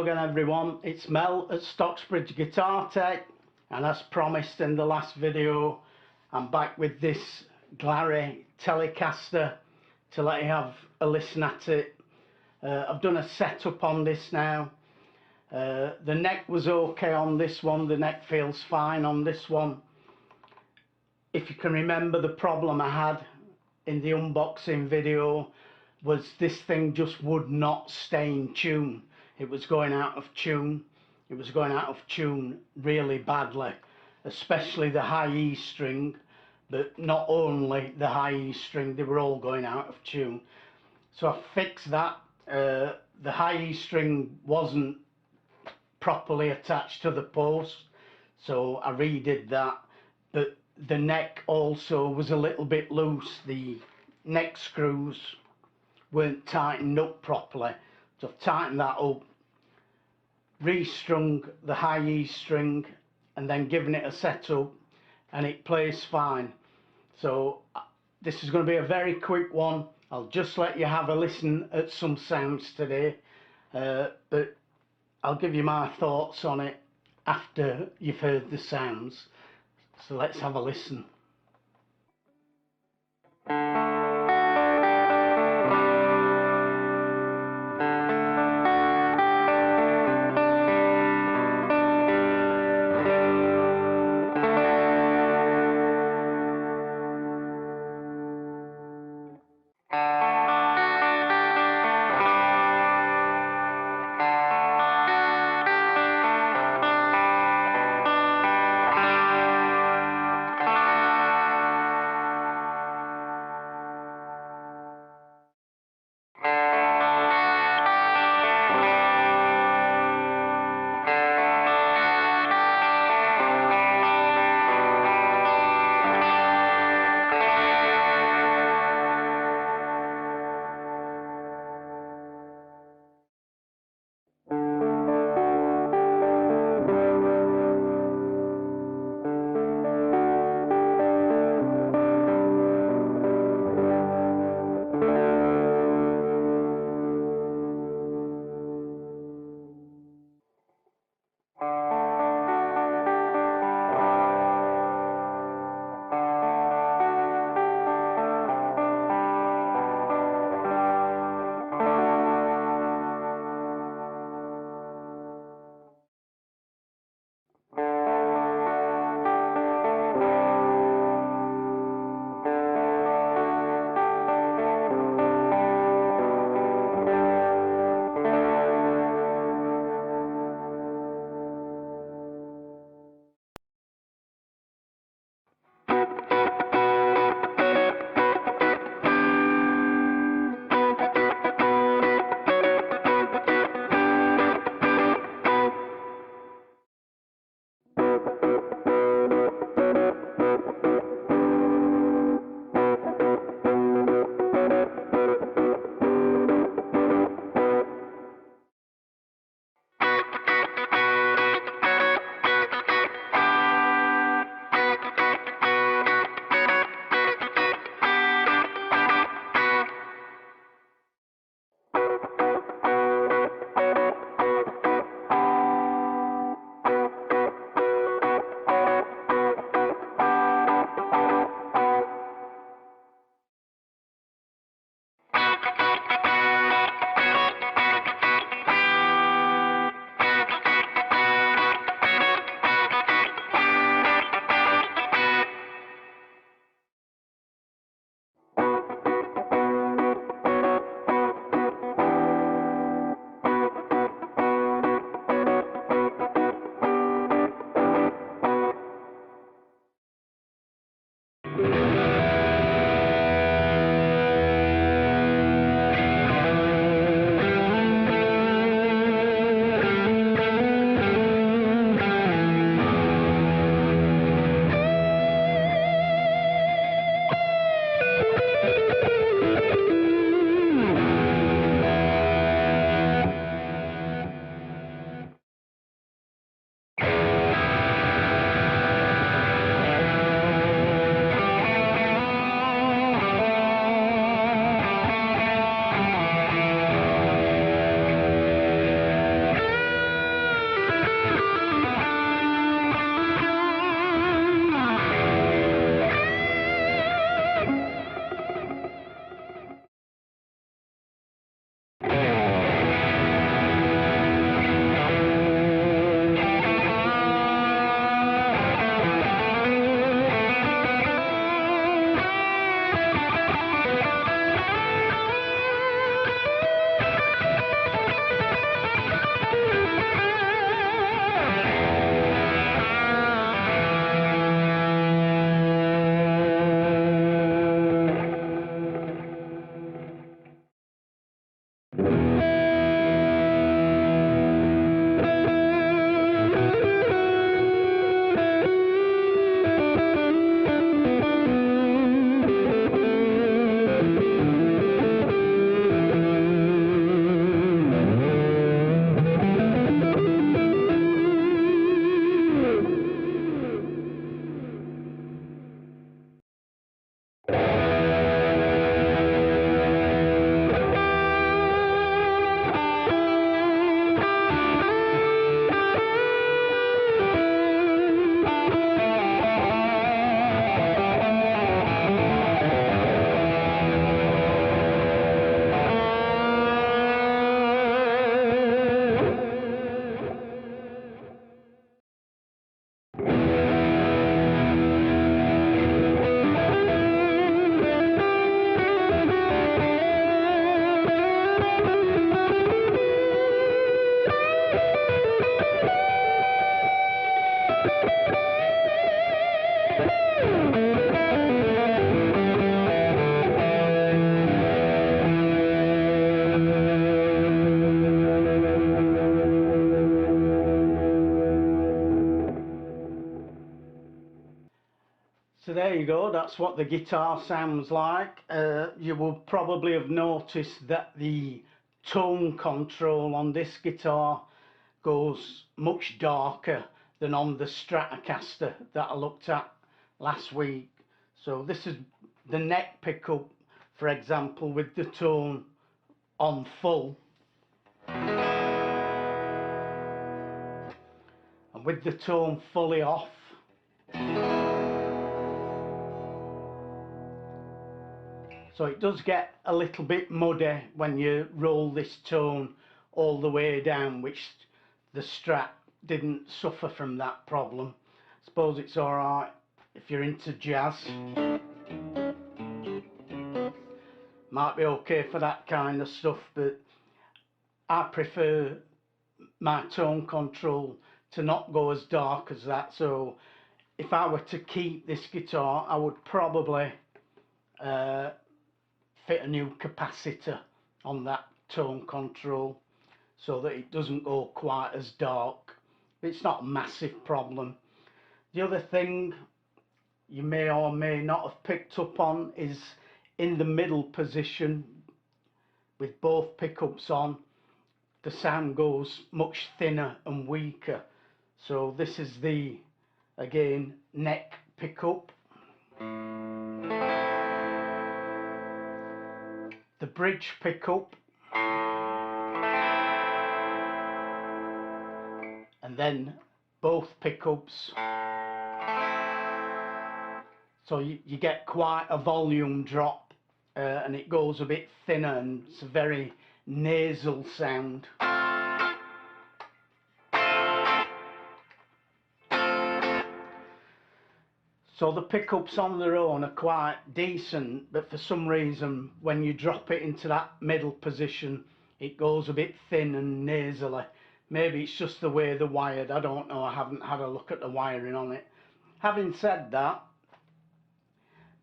again everyone, it's Mel at Stocksbridge Guitar Tech, and as promised in the last video, I'm back with this Glarry Telecaster to let you have a listen at it. I've done a setup on this now. The neck was okay on this one, the neck feels fine on this one. If you can remember, the problem I had in the unboxing video was this thing just would not stay in tune. It was going out of tune. It was going out of tune really badly, especially the high E string, but not only the high E string, they were all going out of tune. So I fixed that. The high E string wasn't properly attached to the post, so I redid that, but the neck also was a little bit loose. The neck screws weren't tightened up properly, so I've tightened that up, re-strung the high E string and then given it a setup, and it plays fine. So this is going to be a very quick one. I'll just let you have a listen at some sounds today, but I'll give you my thoughts on it after you've heard the sounds. So let's have a listen. So there you go, that's what the guitar sounds like. You will probably have noticed that the tone control on this guitar goes much darker than on the Stratocaster that I looked at last week. So this is the neck pickup, for example, with the tone on full, and with the tone fully off. So it does get a little bit muddy when you roll this tone all the way down, which the Strat didn't suffer from that problem. I suppose it's alright if you're into jazz. Might be okay for that kind of stuff, but I prefer my tone control to not go as dark as that. So if I were to keep this guitar, I would probably fit a new capacitor on that tone control so that it doesn't go quite as dark. It's not a massive problem. The other thing you may or may not have picked up on is in the middle position with both pickups on, the sound goes much thinner and weaker. So this is the, again, neck pickup. The bridge pickup, and then both pickups. So you get quite a volume drop, and it goes a bit thinner, and it's a very nasal sound. So the pickups on their own are quite decent, but for some reason when you drop it into that middle position it goes a bit thin and nasally. Maybe it's just the way they're wired, I don't know, I haven't had a look at the wiring on it. Having said that,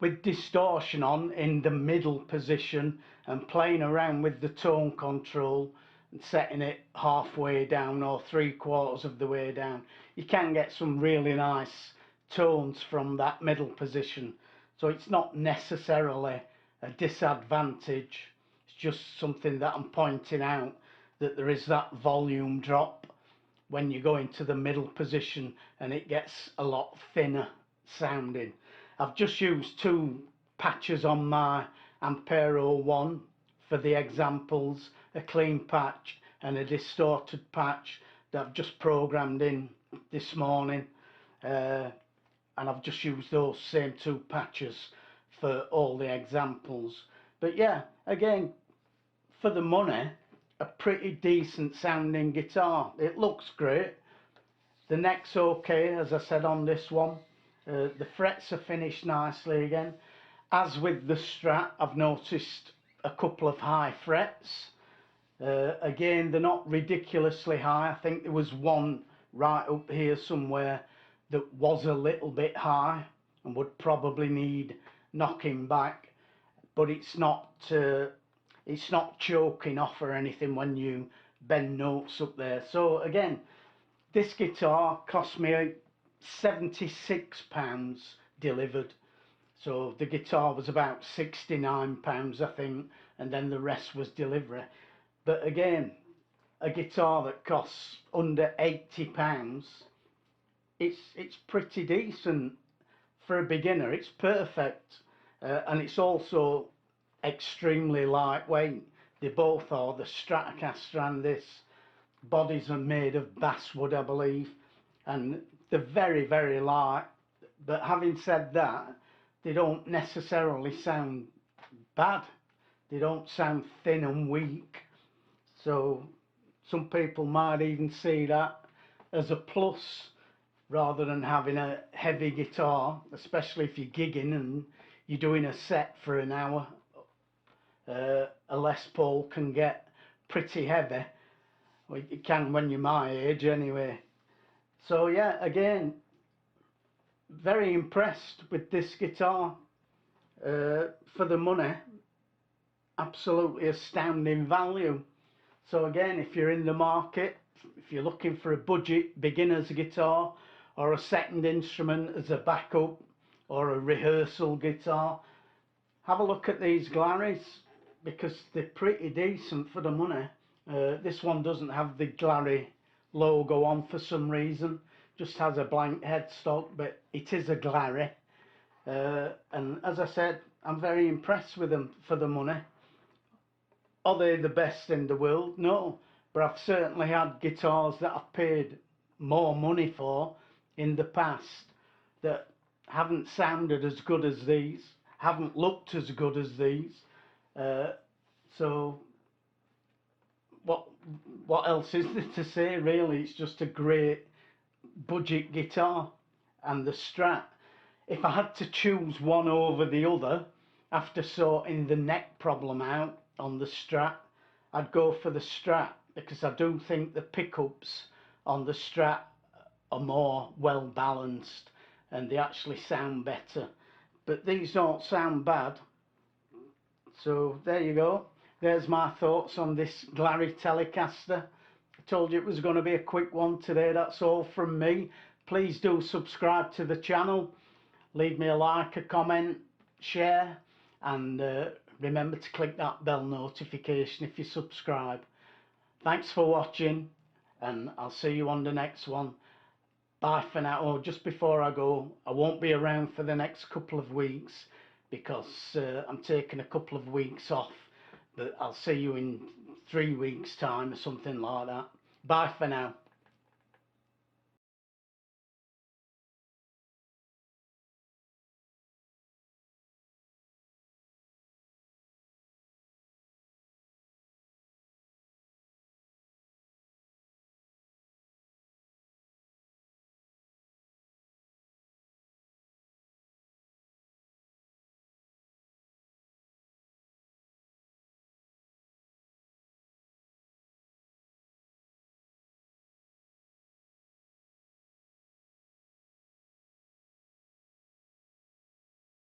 with distortion on in the middle position and playing around with the tone control and setting it halfway down or 3/4 of the way down, you can get some really nice tones from that middle position. So it's not necessarily a disadvantage, it's just something that I'm pointing out, that there is that volume drop when you go into the middle position and it gets a lot thinner sounding. I've just used two patches on my Ampero 1 for the examples, a clean patch and a distorted patch that I've just programmed in this morning, and I've just used those same two patches for all the examples. But yeah, again, for the money, a pretty decent sounding guitar. It looks great, the neck's okay, as I said on this one. The frets are finished nicely again. As with the Strat, I've noticed a couple of high frets. Again, they're not ridiculously high. I think there was one right up here somewhere that was a little bit high and would probably need knocking back, but it's not choking off or anything when you bend notes up there. So again, this guitar cost me £76 delivered. So the guitar was about £69 I think, and then the rest was delivery. But again, a guitar that costs under £80, it's pretty decent for a beginner. It's perfect, and it's also extremely lightweight. They both are, the Stratocaster and this. Bodies are made of basswood, I believe, and they're very, very light. But having said that, they don't necessarily sound bad. They don't sound thin and weak. So some people might even see that as a plus, rather than having a heavy guitar, especially if you're gigging and you're doing a set for an hour. A Les Paul can get pretty heavy. Well, it can when you're my age anyway. So yeah, again, very impressed with this guitar. For the money, absolutely astounding value. So again, if you're in the market, if you're looking for a budget beginner's guitar or a second instrument as a backup, or a rehearsal guitar, have a look at these Glarrys, because they're pretty decent for the money. This one doesn't have the Glarry logo on for some reason, just has a blank headstock, but it is a Glarry. And as I said, I'm very impressed with them for the money. Are they the best in the world? No, but I've certainly had guitars that I've paid more money for in the past that haven't sounded as good as these, haven't looked as good as these. So what what else is there to say, really? It's just a great budget guitar. And the Strat, if I had to choose one over the other after sorting the neck problem out on the Strat, I'd go for the Strat, because I do think the pickups on the Strat are more well balanced and they actually sound better. But these don't sound bad. So there you go. There's my thoughts on this Glarry Telecaster. I told you it was going to be a quick one today. That's all from me. Please do subscribe to the channel. Leave me a like, a comment, share, and remember to click that bell notification if you subscribe. Thanks for watching, and I'll see you on the next one. Bye for now. Oh, just before I go, I won't be around for the next couple of weeks because I'm taking a couple of weeks off, but I'll see you in 3 weeks time or something like that. Bye for now.